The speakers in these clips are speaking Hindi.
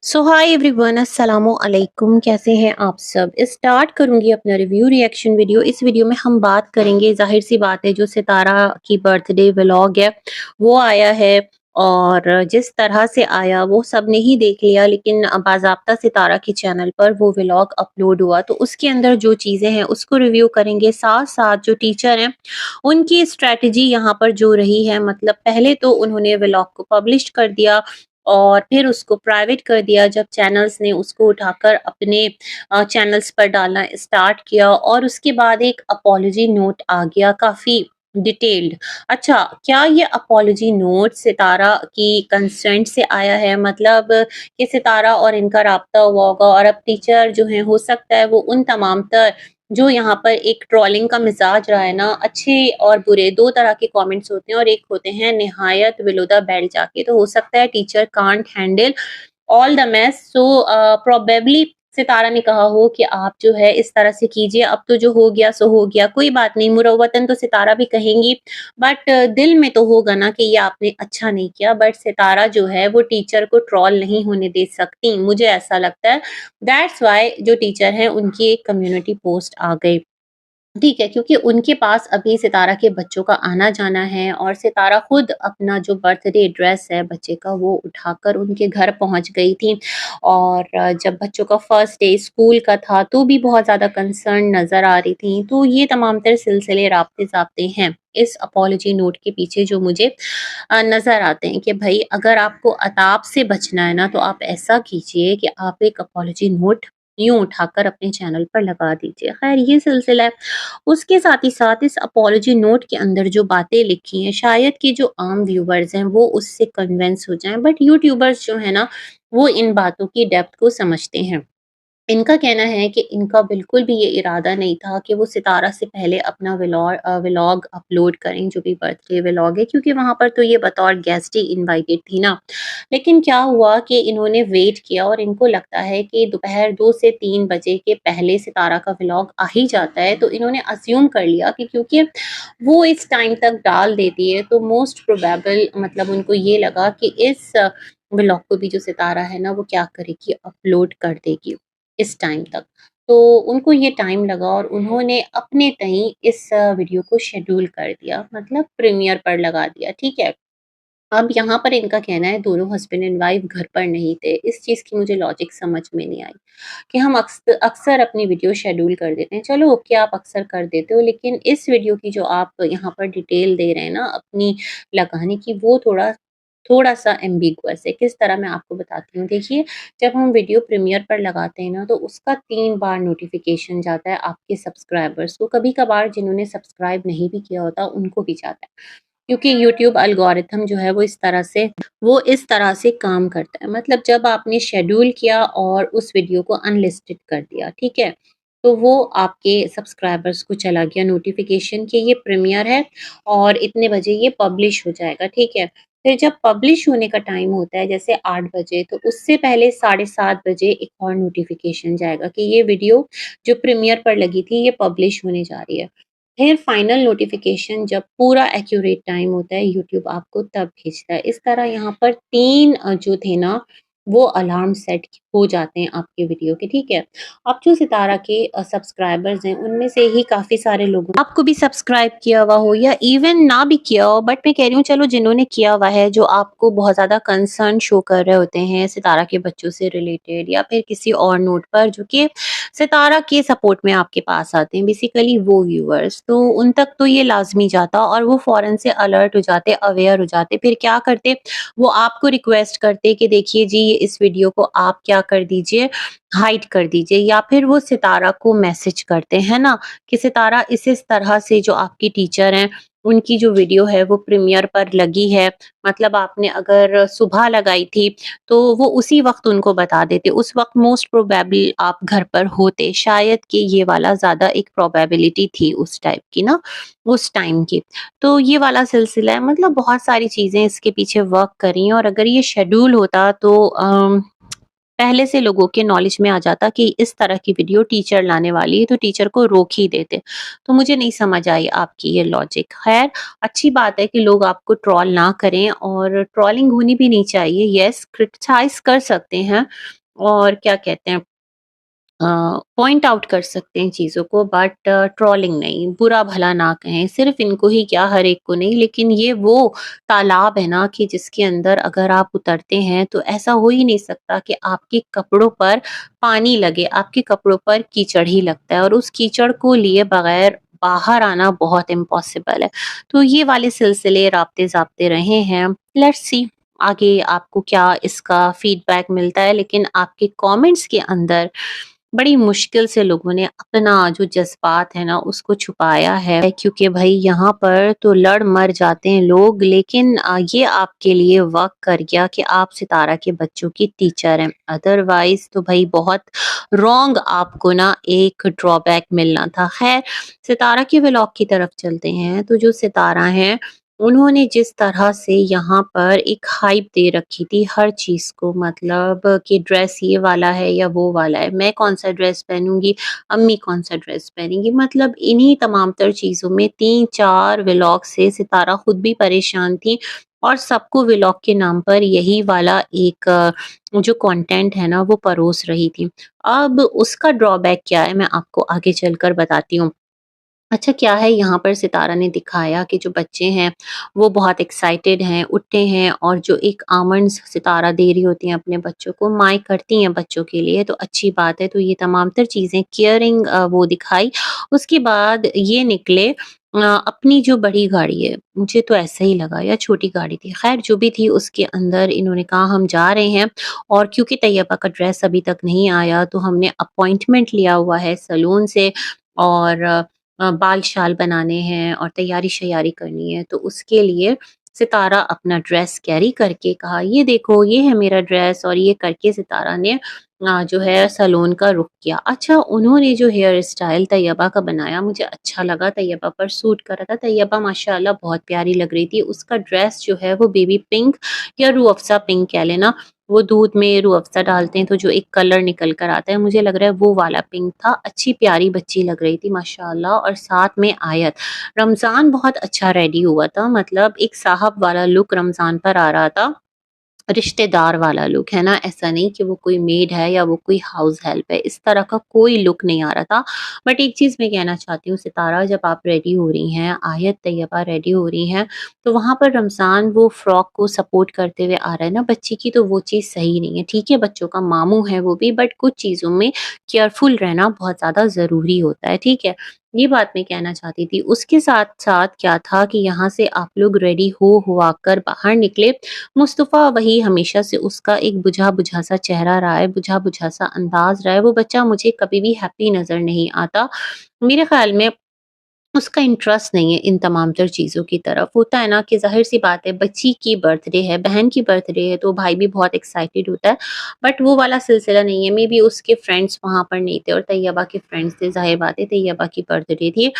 सो हाय एवरीवन, अस्सलामु अलैकुम। कैसे हैं आप सब? स्टार्ट करूंगी अपना रिव्यू रिएक्शन वीडियो। इस वीडियो में हम बात करेंगे, जाहिर सी बात है, जो सितारा की बर्थडे व्लॉग है वो आया है। और जिस तरह से आया वो सब ने ही देख लिया, लेकिन बाज़ाब्ता सितारा के चैनल पर वो व्लॉग अपलोड हुआ तो उसके अंदर जो चीज़ें हैं उसको रिव्यू करेंगे। साथ साथ जो टीचर हैं उनकी स्ट्रेटजी यहाँ पर जो रही है, मतलब पहले तो उन्होंने व्लॉग को पब्लिश कर दिया और फिर उसको प्राइवेट कर दिया जब चैनल्स ने उसको उठाकर अपने चैनल्स पर डालना स्टार्ट किया, और उसके बाद एक अपॉलजी नोट आ गया काफ़ी डिटेल्ड। अच्छा, क्या ये अपॉलजी नोट सितारा की कंसेंट से आया है? मतलब कि सितारा और इनका राब्ता हुआ होगा और अब टीचर जो हैं हो सकता है वो उन तमाम तर जो यहाँ पर एक ट्रोलिंग का मिजाज रहा है ना, अच्छे और बुरे 2 तरह के कमेंट्स होते हैं और एक होते हैं निहायत बिलो द बेल्ट जाके, तो हो सकता है teacher can't handle all the mess. So probably Sitara ने कहा हो कि आप जो है इस तरह से कीजिए, अब तो जो हो गया सो हो गया, कोई बात नहीं। मुरव्वतन तो सितारा भी कहेंगी, बट दिल में तो होगा ना कि ये आपने अच्छा नहीं किया। बट सितारा जो है वो टीचर को ट्रोल नहीं होने दे सकती, मुझे ऐसा लगता है। दैट्स व्हाई जो टीचर हैं उनकी एक कम्युनिटी पोस्ट आ गई। ठीक है, क्योंकि उनके पास अभी सितारा के बच्चों का आना-जाना है और सितारा खुद अपना जो बर्थडे ड्रेस है बच्चे का वो उठाकर उनके घर पहुँच गई थी। और जब बच्चों का फर्स्ट डे स्कूल का था तो भी बहुत ज़्यादा कंसर्न नज़र आ रही थी। तो ये तमाम तर सिलसिले राब्ते-ज़ाब्ते हैं इस अपॉलजी नोट के पीछे जो मुझे नज़र आते हैं कि भई अगर आपको अताब से बचना है ना तो आप ऐसा कीजिए कि आप एक अपॉलजी नोट यूँ उठाकर अपने चैनल पर लगा दीजिए। ख़ैर ये सिलसिला है। उसके साथ ही साथ इस अपॉलजी नोट के अंदर जो बातें लिखी हैं शायद कि जो आम व्यूवर्स हैं वो उससे कन्विंस हो जाएँ, बट यूट्यूबर्स जो है ना वो इन बातों की डेप्थ को समझते हैं। इनका कहना है कि इनका बिल्कुल भी ये इरादा नहीं था कि वो सितारा से पहले अपना व्लॉग अपलोड करें, जो भी बर्थडे व्लॉग है, क्योंकि वहाँ पर तो ये बतौर गेस्ट ही इनवाइटेड थी ना। लेकिन क्या हुआ कि इन्होंने वेट किया और इनको लगता है कि दोपहर 2 से 3 बजे के पहले सितारा का व्लॉग आ ही जाता है, तो इन्होंने अज़्यूम कर लिया कि क्योंकि वो इस टाइम तक डाल देती है तो मोस्ट प्रोबेबल, मतलब उनको ये लगा कि इस व्लॉग को भी जो सितारा है ना वो क्या करेगी, अपलोड कर देगी इस टाइम तक। तो उनको ये टाइम लगा और उन्होंने अपने तईं इस वीडियो को शेड्यूल कर दिया, मतलब प्रीमियर पर लगा दिया, ठीक है। अब यहाँ पर इनका कहना है दोनों हस्बैंड एंड वाइफ घर पर नहीं थे। इस चीज़ की मुझे लॉजिक समझ में नहीं आई कि हम अक्सर अपनी वीडियो शेड्यूल कर देते हैं। चलो ओके, आप अक्सर कर देते हो, लेकिन इस वीडियो की जो आप यहाँ पर डिटेल दे रहे हैं ना अपनी लगाने की, वो थोड़ा-सा एम्बिगुअस है। किस तरह, मैं आपको बताती हूँ। देखिए, जब हम वीडियो प्रीमियर पर लगाते हैं ना तो उसका 3 बार नोटिफ़िकेशन जाता है आपके सब्सक्राइबर्स को। कभी-कभार जिन्होंने सब्सक्राइब नहीं भी किया होता उनको भी जाता है। क्योंकि यूट्यूब एल्गोरिथम जो है वो इस तरह से काम करता है। मतलब जब आपने शेड्यूल किया और उस वीडियो को अनलिस्टेड कर दिया, ठीक है? तो वो आपके सब्सक्राइबर्स को चला गया नोटिफ़िकेशन कि ये प्रीमियर है और इतने बजे ये पब्लिश हो जाएगा, ठीक है? फिर जब पब्लिश होने का टाइम होता है जैसे 8 बजे, तो उससे पहले 7:30 बजे एक और नोटिफ़िकेशन जाएगा कि ये वीडियो जो प्रीमियर पर लगी थी ये पब्लिश होने जा रही है। फिर फाइनल नोटिफ़िकेशन जब पूरा एक्यूरेट टाइम होता है यूट्यूब आपको तब खींचता है। इस तरह यहाँ पर 3 जो थे ना वो अलार्म सेट हो जाते हैं आपके वीडियो के, ठीक है। अब जो सितारा के सब्सक्राइबर्स हैं उनमें से ही काफ़ी सारे लोगों आपको भी सब्सक्राइब किया हुआ हो या इवन ना भी किया हो, बट मैं कह रही हूँ चलो जिन्होंने किया हुआ है, जो आपको बहुत ज़्यादा कंसर्न शो कर रहे होते हैं सितारा के बच्चों से रिलेटेड या फिर किसी और नोट पर, जो कि सितारा के सपोर्ट में आपके पास आते हैं, बेसिकली वो व्यूअर्स, तो उन तक तो ये लाज़मी जाता और वो फ़ौरन से अलर्ट हो जाते, अवेयर हो जाते। फिर क्या करते, वो आपको रिक्वेस्ट करते कि देखिए जी ये इस वीडियो को आप क्या कर दीजिए, हाइड कर दीजिए, या फिर वो सितारा को मैसेज करते हैं ना कि सितारा इस तरह से जो आपकी टीचर हैं उनकी जो वीडियो है वो प्रीमियर पर लगी है, मतलब आपने अगर सुबह लगाई थी तो वो उसी वक़्त उनको बता देते। उस वक़्त मोस्ट प्रोबेबली आप घर पर होते, शायद कि ये वाला ज़्यादा एक प्रोबेबिलिटी थी उस टाइप की ना, उस टाइम की। तो ये वाला सिलसिला है, मतलब बहुत सारी चीज़ें इसके पीछे वर्क करी हैं और अगर ये शेड्यूल होता तो पहले से लोगों के नॉलेज में आ जाता कि इस तरह की वीडियो टीचर लाने वाली है, तो टीचर को रोक ही देते। तो मुझे नहीं समझ आई आपकी ये लॉजिक। खैर, अच्छी बात है कि लोग आपको ट्रोल ना करें और ट्रोलिंग होनी भी नहीं चाहिए। येस, क्रिटिसाइज़ कर सकते हैं और क्या कहते हैं, पॉइंट आउट कर सकते हैं चीज़ों को, बट ट्रोलिंग नहीं, बुरा भला ना कहें। सिर्फ़ इनको ही क्या, हर एक को नहीं, लेकिन ये वो तालाब है ना कि जिसके अंदर अगर आप उतरते हैं तो ऐसा हो ही नहीं सकता कि आपके कपड़ों पर पानी लगे, आपके कपड़ों पर कीचड़ ही लगता है और उस कीचड़ को लिए बगैर बाहर आना बहुत इम्पॉसिबल है। तो ये वाले सिलसिले राब्ते-ज़ाब्ते रहे हैं। लेट्स सी आगे आपको क्या इसका फीडबैक मिलता है, लेकिन आपके कमेंट्स के अंदर बड़ी मुश्किल से लोगों ने अपना जो जज़्बात है ना उसको छुपाया है, क्योंकि भई यहाँ पर तो लड़ मर जाते हैं लोग, लेकिन ये आपके लिए वर्क कर गया कि आप सितारा के बच्चों की टीचर हैं। अदरवाइज़ तो भई बहुत रॉन्ग आपको ना एक ड्रॉबैक मिलना था। ख़ैर, सितारा के व्लॉग की तरफ चलते हैं, तो जो सितारा हैं उन्होंने जिस तरह से यहाँ पर एक हाइप दे रखी थी हर चीज़ को, मतलब कि ड्रेस ये वाला है या वो वाला है, मैं कौन-सा ड्रेस पहनूँगी, अम्मी कौन-सा ड्रेस पहनेंगी, मतलब इन्हीं तमाम तर चीज़ों में 3-4 व्लॉग से सितारा खुद भी परेशान थी और सबको व्लॉग के नाम पर यही वाला एक जो कंटेंट है ना वो परोस रही थी। अब उसका ड्रॉबैक क्या है मैं आपको आगे चलकर बताती हूँ। अच्छा, क्या है यहाँ पर सितारा ने दिखाया कि जो बच्चे हैं वो बहुत एक्साइटेड हैं, उठते हैं और जो एक आमंड्स सितारा दे रही होती हैं अपने बच्चों को, माएँ करती हैं बच्चों के लिए, तो अच्छी बात है। तो ये तमाम तर चीज़ें केयरिंग वो दिखाई। उसके बाद ये निकले अपनी जो बड़ी गाड़ी है, मुझे तो ऐसा ही लगा या छोटी गाड़ी थी, ख़ैर जो भी थी उसके अंदर इन्होंने कहा हम जा रहे हैं और क्योंकि तैयबा का ड्रेस अभी तक नहीं आया तो हमने अपॉइंटमेंट लिया हुआ है सैलून से और बाल-शाल बनाने हैं और तैयारी-शैयारी करनी है, तो उसके लिए सितारा अपना ड्रेस कैरी करके कहा, "ये देखो, ये है मेरा ड्रेस" और ये करके सितारा ने जो है सैलून का रुख किया। अच्छा, उन्होंने जो हेयर स्टाइल तैयबा का बनाया, मुझे अच्छा लगा, तैयबा पर सूट कर रहा था। तैयबा माशाअल्लाह बहुत प्यारी लग रही थी। उसका ड्रेस जो है वो बेबी पिंक या रूह अफ़ज़ा पिंक कह लें ना, वो दूध में रूह अफ़ज़ा डालते हैं तो जो एक कलर निकल कर आता है, मुझे लग रहा है वो वाला पिंक था। अच्छी प्यारी बच्ची लग रही थी माशाअल्लाह और साथ में आयत। रमज़ान बहुत अच्छा रेडी हुआ था, मतलब एक साहब वाला लुक रमज़ान पर आ रहा था। रिश्तेदार वाला लुक है ना, ऐसा नहीं कि वो कोई मेड है या वो कोई हाउस हेल्प है, इस तरह का कोई लुक नहीं आ रहा था। बट एक चीज़ मैं कहना चाहती हूँ सितारा, जब आप रेडी हो रही हैं, आयत तैयबा रेडी हो रही हैं, तो वहाँ पर रमज़ान वो फ्रॉक को सपोर्ट करते हुए आ रहा है ना बच्ची की, तो वो चीज़ सही नहीं है। ठीक है, बच्चों का मामू है वो भी, बट कुछ चीज़ों में केयरफुल रहना बहुत ज़्यादा ज़रूरी होता है, ठीक है? ये बात मैं कहना चाहती थी। उसके साथ-साथ क्या था कि यहाँ से आप लोग रेडी हो हुआ कर बाहर निकले, मुस्तफ़ा वही हमेशा से उसका एक बुझा-बुझा सा चेहरा रहा है, बुझा-बुझा सा अंदाज़ रहा है, वो बच्चा मुझे कभी भी हैप्पी नज़र नहीं आता। मेरे ख़्याल में उसका इंटरेस्ट नहीं है इन तमाम तर चीज़ों की तरफ। होता है ना कि ज़ाहिर-सी बात है, बच्ची की बर्थडे है, बहन की बर्थडे है तो भाई भी बहुत एक्साइटेड होता है। बट वो वाला सिलसिला नहीं है, मेबी उसके फ्रेंड्स वहाँ पर नहीं थे और तैयबा के फ्रेंड्स थे, ज़ाहिर बात है तैयबा की बर्थडे थी।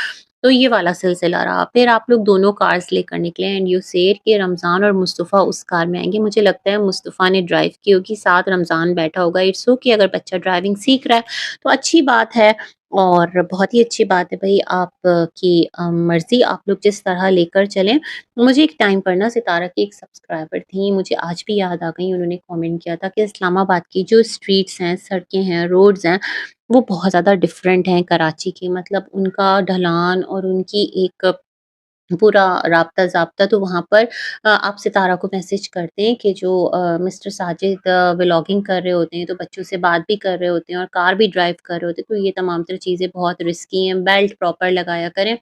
तो ये वाला सिलसिला रहा। फिर आप लोग दोनों कार्स लेकर निकले एंड यू सेड कि रमज़ान और मुस्तफ़ा उस कार में आएँगे। मुझे लगता है मुस्तफ़ा ने ड्राइव की होगी, साथ रमज़ान बैठा होगा। इट्स ओके, अगर बच्चा ड्राइविंग सीख रहा है तो अच्छी बात है। और बहुत ही अच्छी बात है भई, आप की मर्ज़ी, आप लोग जिस तरह लेकर चलें। मुझे एक टाइम पर ना सितारा की एक सब्सक्राइबर थी, मुझे आज भी याद आ गई, उन्होंने कमेंट किया था कि इस्लामाबाद की जो स्ट्रीट्स हैं, सड़कें हैं, रोड्स हैं, वो बहुत ज़्यादा डिफरेंट हैं कराची की, मतलब उनका ढलान और उनकी एक पूरा राब्ता-ज़ाब्ता, तो वहाँ पर आप सितारा को मैसेज करते हैं कि जो मिस्टर साजिद व्लॉगिंग कर रहे होते हैं, तो बच्चों से बात भी कर रहे होते हैं और कार भी ड्राइव कर रहे होते हैं, तो ये तमाम तर चीज़ें बहुत रिस्की हैं, बेल्ट प्रॉपर लगाया करें।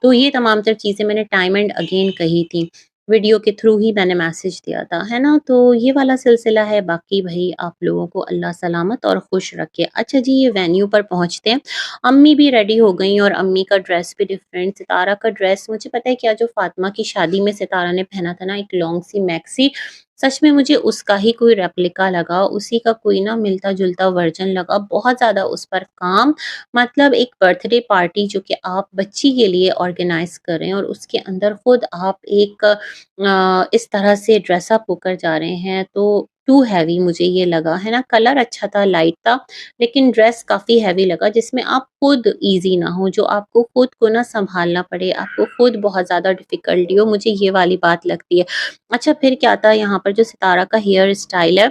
तो ये तमाम तर चीज़ें मैंने टाइम एंड अगेन कही थी। वीडियो के थ्रू ही मैंने मैसेज दिया था, है ना? तो ये वाला सिलसिला है, बाकी भई आप लोगों को अल्लाह सलामत और खुश रखे। अच्छा जी, ये वेन्यू पर पहुँचते हैं। अम्मी भी रेडी हो गईं और अम्मी का ड्रेस भी डिफरेंट, सितारा का ड्रेस मुझे पता है क्या, जो फातिमा की शादी में सितारा ने पहना था ना, एक लॉन्ग सी मैक्सी, सच में मुझे उसका ही कोई रेप्लिका लगा, उसी का कोई ना मिलता-जुलता वर्ज़न लगा। बहुत ज़्यादा उस पर काम, मतलब एक बर्थडे पार्टी जो कि आप बच्ची के लिए ऑर्गेनाइज़ कर रहे हैं और उसके अंदर खुद आप एक इस तरह से ड्रेस अप होकर जा रहे हैं, तो टू हैवी मुझे ये लगा, है ना? कलर अच्छा था, लाइट था, लेकिन ड्रेस काफ़ी हैवी लगा जिसमें आप खुद ईज़ी ना हो, जो आपको खुद को ना सँभालना पड़े, आपको खुद बहुत ज़्यादा डिफ़िकल्टी हो, मुझे ये वाली बात लगती है। अच्छा, फिर क्या था यहाँ पर जो सितारा का हेयर स्टाइल है,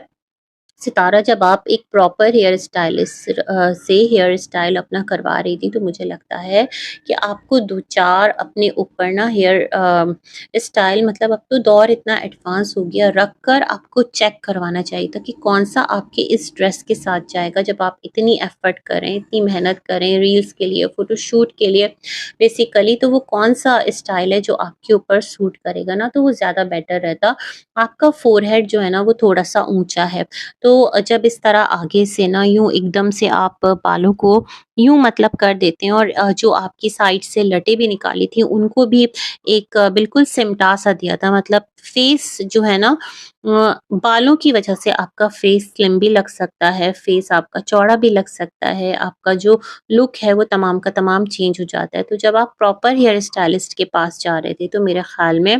सितारा जब आप एक प्रॉपर हेयर स्टाइलिस्ट से हेयर स्टाइल अपना करवा रही थी, तो मुझे लगता है कि आपको 2-4 अपने ऊपर ना हेयर स्टाइल, मतलब अब तो दौर इतना एडवांस हो गया, रख कर आपको चेक करवाना चाहिए था कि कौन-सा आपके इस ड्रेस के साथ जाएगा। जब आप इतनी एफर्ट करें, इतनी मेहनत करें रील्स के लिए, फ़ोटोशूट के लिए बेसिकली, तो वो कौन-सा स्टाइल है जो आपके ऊपर सूट करेगा ना, तो वो ज़्यादा बेटर रहता। आपका फ़ोरहेड जो है ना, वो थोड़ा-सा ऊँचा है, तो जब इस तरह आगे से ना यूँ एकदम से आप बालों को यूँ मतलब कर देते हैं और जो आपकी साइड से लटें भी निकाली थी उनको भी एक बिल्कुल सिमटा सा दिया था, मतलब फेस जो है ना, बालों की वजह से आपका फेस स्लिम भी लग सकता है, फेस आपका चौड़ा भी लग सकता है, आपका जो लुक है वो तमाम का तमाम चेंज हो जाता है। तो जब आप प्रॉपर हेयर स्टाइलिस्ट के पास जा रहे थे, तो मेरे ख़्याल में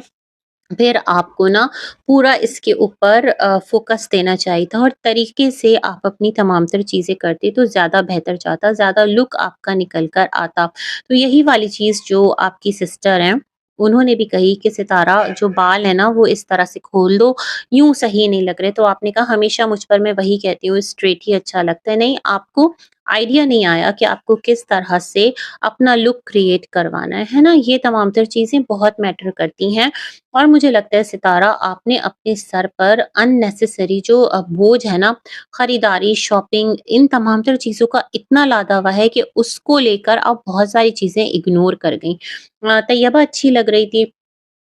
फिर आपको ना पूरा इसके ऊपर फ़ोकस देना चाहिए था और तरीके से आप अपनी तमाम तर चीज़ें करते तो ज़्यादा बेहतर जाता, ज़्यादा लुक आपका निकल कर आता। तो यही वाली चीज़ जो आपकी सिस्टर हैं, उन्होंने भी कही कि सितारा जो बाल है ना वो इस तरह से खोल दो, यूँ सही नहीं लग रहे। तो आपने कहा हमेशा मुझ पर मैं वही कहती हूँ स्ट्रेट ही अच्छा लगता है। नहीं, आपको आइडिया नहीं आया कि आपको किस तरह से अपना लुक क्रिएट करवाना है ना? ये तमाम तर चीज़ें बहुत मैटर करती हैं। और मुझे लगता है सितारा, आपने अपने सर पर अननेसेसरी जो बोझ है ना, खरीदारी, शॉपिंग, इन तमाम तर चीज़ों का इतना लादा हुआ है कि उसको लेकर आप बहुत सारी चीज़ें इग्नोर कर गईं। तैयबा अच्छी लग रही थी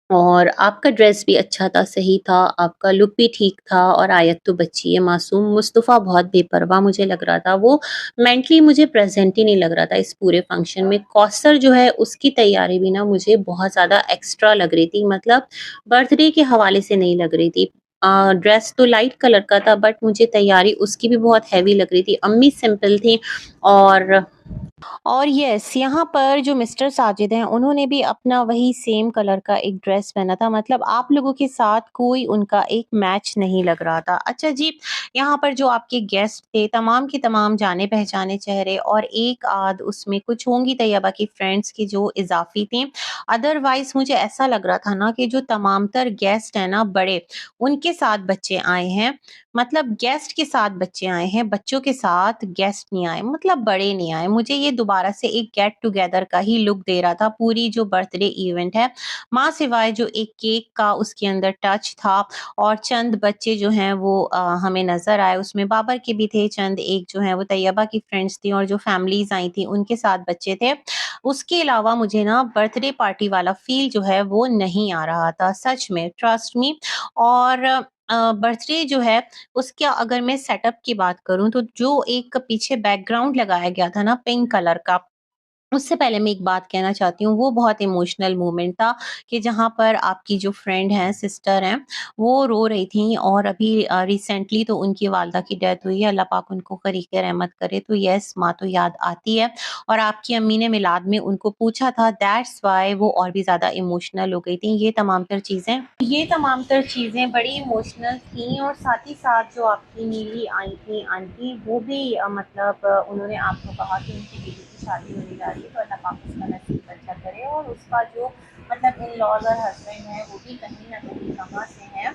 और आपका ड्रेस भी अच्छा था, सही था, आपका लुक भी ठीक था और आयत तो बच्ची है मासूम। मुस्तफ़ा बहुत बेपरवाह मुझे लग रहा था, वो मेंटली मुझे प्रेज़ेंट ही नहीं लग रहा था इस पूरे फंक्शन में। कौसर जो है उसकी तैयारी भी ना मुझे बहुत ज़्यादा एक्स्ट्रा लग रही थी, मतलब बर्थडे के हवाले से नहीं लग रही थी। ड्रेस तो लाइट कलर का था बट मुझे तैयारी उसकी भी बहुत हेवी लग रही थी। अम्मी सिंपल थी और यस, यहाँ पर जो मिस्टर साजिद हैं, उन्होंने भी अपना वही सेम कलर का एक ड्रेस पहना था, मतलब आप लोगों के साथ कोई उनका एक मैच नहीं लग रहा था। अच्छा जी, यहाँ पर जो आपके गेस्ट थे, तमाम के तमाम जाने-पहचाने चेहरे और एक आध उसमें कुछ होंगी तैयबा की फ्रेंड्स की जो इज़ाफ़ी थीं। अदरवाइज़ मुझे ऐसा लग रहा था ना कि जो तमाम तर गेस्ट हैं ना बड़े, उनके साथ बच्चे आए हैं, मतलब गेस्ट के साथ बच्चे आए हैं, बच्चों के साथ गेस्ट नहीं आए, मतलब बड़े नहीं आए। मुझे ये दोबारा से एक गेट टुगेदर का ही लुक दे रहा था, पूरी जो बर्थडे इवेंट है। माँ सिवाय जो एक केक का उसके अंदर टच था और चंद बच्चे जो हैं वो हमें नज़र आए, उसमें बाबर के भी थे चंद, एक जो हैं वो तैयबा की फ्रेंड्स थी और जो फैमिलीज़ आई थी उनके साथ बच्चे थे। उसके अलावा मुझे ना बर्थडे पार्टी वाला फ़ील जो है वो नहीं आ रहा था, सच में, ट्रस्ट मी। और बर्थडे जो है उसका अगर मैं सेटअप की बात करूँ तो जो एक पीछे बैकग्राउंड लगाया गया था ना पिंक कलर का, उससे पहले मैं एक बात कहना चाहती हूँ, वो बहुत इमोशनल मोमेंट था कि जहाँ पर आपकी जो फ्रेंड हैं, सिस्टर हैं, वो रो रही थीं और अभी रिसेंटली तो उनकी वालिदा की डेथ हुई है, अल्लाह पाक उनको ग़रीक़ रहमत करे। तो येस, माँ तो याद आती है और आपकी अम्मी ने मिलाद में उनको पूछा था, दैट्स व्हाई वो और भी ज़्यादा इमोशनल हो गई थीं। ये तमाम तर चीज़ें बड़ी इमोशनल थीं और साथ ही साथ जो आपकी नीली आई थी आंटी, वो भी मतलब उन्होंने आपको कहा कि उनकी बेटी की शादी होने जा रही है, तो अल्लाह पाक उसका नसीब अच्छा करे और उसका जो मतलब इन-लॉज़ और हस्बैंड हैं, वो भी कहीं न कहीं कहाँ से हैं,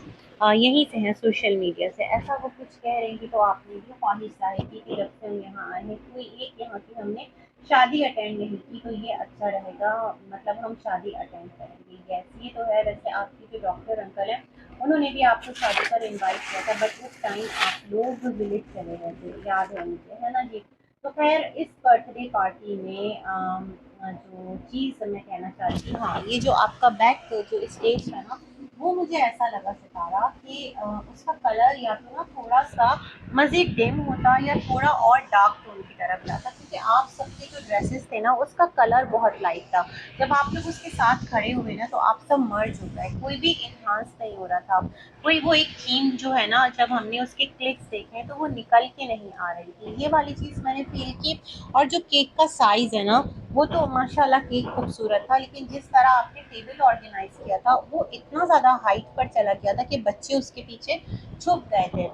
यहीं से हैं, सोशल मीडिया से। ऐसा वो कुछ कह रही थी, तो आपने भी ख्वाहिश ज़ाहिर की कि जब से हम यहाँ आए हैं, कोई एक यहाँ की हमने शादी अटेंड नहीं की, तो ये अच्छा रहेगा, मतलब हम शादी अटेंड करेंगे। यस, ये तो है। वैसे आपके जो डॉक्टर अंकल हैं, उन्होंने भी आपको शादी पर इनवाइट किया था, बट उस टाइम आप लोग विलेज चले गए थे, याद है मुझे, है ना जी? तो ख़ैर इस बर्थडे पार्टी में जो चीज़ मैं कहना चाहती हूँ, हाँ, ये जो आपका बैक जो स्टेज था ना, वो मुझे ऐसा लगा सितारा कि उसका कलर या तो ना थोड़ा-सा मज़ीद डिम होता या थोड़ा और डार्क टोन की तरफ जाता, क्योंकि आप सबके जो ड्रेसेस थे ना उसका कलर बहुत लाइट था। जब आप लोग उसके साथ खड़े हुए ना तो आप सब मर्ज हो गए, कोई भी एनहांस नहीं हो रहा था, कोई वो एक थीम जो है ना, जब हमने उसके क्लिप्स देखे तो वो निकल के नहीं आ रही थी, ये वाली चीज़ मैंने फील की। और जो केक का साइज़ है ना, वो तो माशाल्लाह केक खूबसूरत था, लेकिन जिस तरह आपने टेबल ऑर्गेनाइज किया था वो इतना ज़्यादा हाइट पर चला गया था कि बच्चे उसके पीछे छुप गए थे।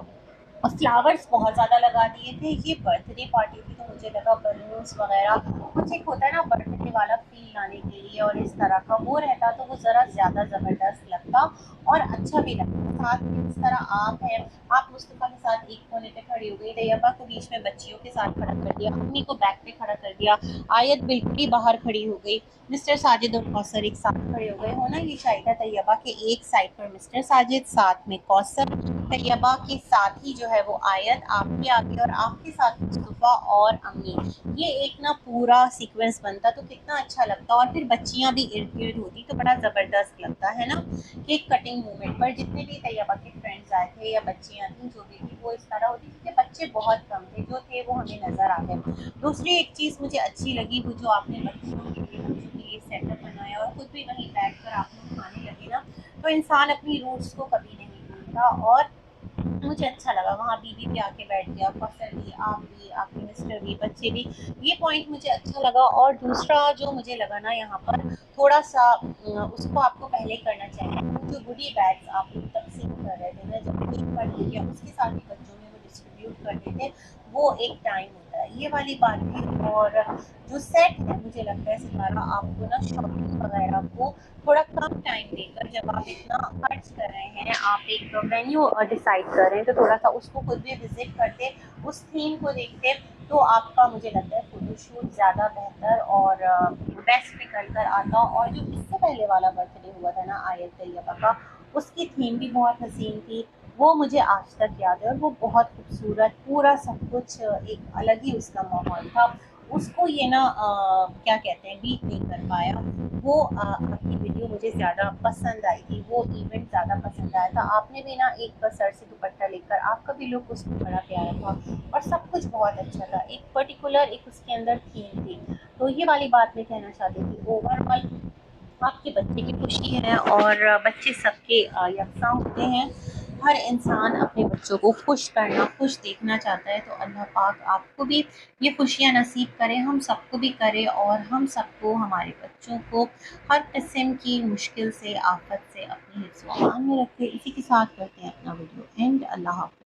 और फ्लावर्स बहुत ज़्यादा लगा दिए थे। ये बर्थडे पार्टी थी, तो मुझे लगा बलून्स वगैरह कुछ एक होता है ना बर्थडे वाला फील लाने के लिए, और इस तरह का वो रहता तो वो ज़रा ज़्यादा ज़बरदस्त लगता और अच्छा भी लगता। साथ में जिस तरह आप हैं, आप मुस्तफ़ा के साथ एक कोने पे खड़ी हो गई, तैयबा को बीच में बच्चियों के साथ खड़ा कर दिया, अम्मी को बैक पे खड़ा कर दिया, आयत बिल्कुल ही बाहर खड़ी हो गई, मिस्टर साजिद और कौसर एक साथ खड़े हो गए। होना ये चाहिए था तैयबा के एक साइड पर मिस्टर साजिद, साथ में कौसर, तैयबा के साथ ही जो है वो आयत आपके आगे, और आपके साथ मुस्तफ़ा और अम्मी। ये एक ना पूरा सीक्वेंस बनता तो कितना अच्छा लगता, और फिर बच्चियां भी इर्द गिर्द होती तो बड़ा ज़बरदस्त लगता है ना। केक कटिंग मोमेंट पर जितने भी तैयबा के फ्रेंड्स आए थे या बच्चियां थी जो भी थी, वो इस तरह होती क्योंकि बच्चे बहुत कम थे, जो थे वो हमें नज़र आ गए। दूसरी एक चीज़ मुझे अच्छी लगी, वो जो आपने बच्चों के लिए सेटअप बनाया और खुद भी वहीं बैठ कर आप लोग खाने लगे ना, तो इंसान अपनी रूट्स को कभी नहीं भूलता। और मुझे अच्छा लगा, वहाँ बीवी भी आके बैठ गया, कौसर भी, आप भी, आपके मिस्टर भी, बच्चे भी। ये पॉइंट मुझे अच्छा लगा। और दूसरा जो मुझे लगा ना यहाँ पर थोड़ा सा उसको आपको पहले करना चाहिए, वो जो गुडी बैग्स आप लोग तकसीम कर रहे थे ना, जब केक कट हो गया उसके साथ ही बच्चों में वो डिस्ट्रीब्यूट करते थे, वो एक टाइम होता है, ये वाली बात थी। और जो सेट है मुझे लगता है सितारा आपको ना शॉपिंग वगैरह को थोड़ा कम टाइम देकर, जब आप इतना खर्च कर रहे हैं, आप एक वेन्यू डिसाइड कर रहे हैं, तो थोड़ा सा उसको खुद भी विजिट करते, उस थीम को देखते, तो आपका मुझे लगता है फोटोशूट ज़्यादा बेहतर और बेस्ट निकल कर आता। और जो इससे पहले वाला बर्थडे हुआ था ना आयत तैयबा का, उसकी थीम भी बहुत हसीन थी, वो मुझे आज तक याद है, और वो बहुत खूबसूरत, पूरा सब कुछ एक अलग ही उसका माहौल था। उसको ये ना क्या कहते हैं, बीट नहीं कर पाया। वो आपकी वीडियो मुझे ज़्यादा पसंद आई थी, वो इवेंट ज़्यादा पसंद आया था। आपने भी ना एक सर से दुपट्टा लेकर, आपका भी लुक उसमें बड़ा प्यारा था, और सब कुछ बहुत अच्छा था। एक पर्टिकुलर एक उसके अंदर थीम थी। तो ये वाली बात मैं कहना चाहती थी। ओवरऑल आपके बच्चे की खुशी है, और बच्चे सबके यकसा होते हैं। हर इंसान अपने बच्चों को खुश करना, खुश देखना चाहता है, तो अल्लाह पाक आपको भी ये खुशियाँ नसीब करे, हम सबको भी करे, और हम सबको, हमारे बच्चों को हर किस्म की मुश्किल से, आफत से अपनी हिफ्ज़ व अमान में रखे। इसी के साथ करते हैं अपना वीडियो एंड। अल्लाह हाफ़िज़।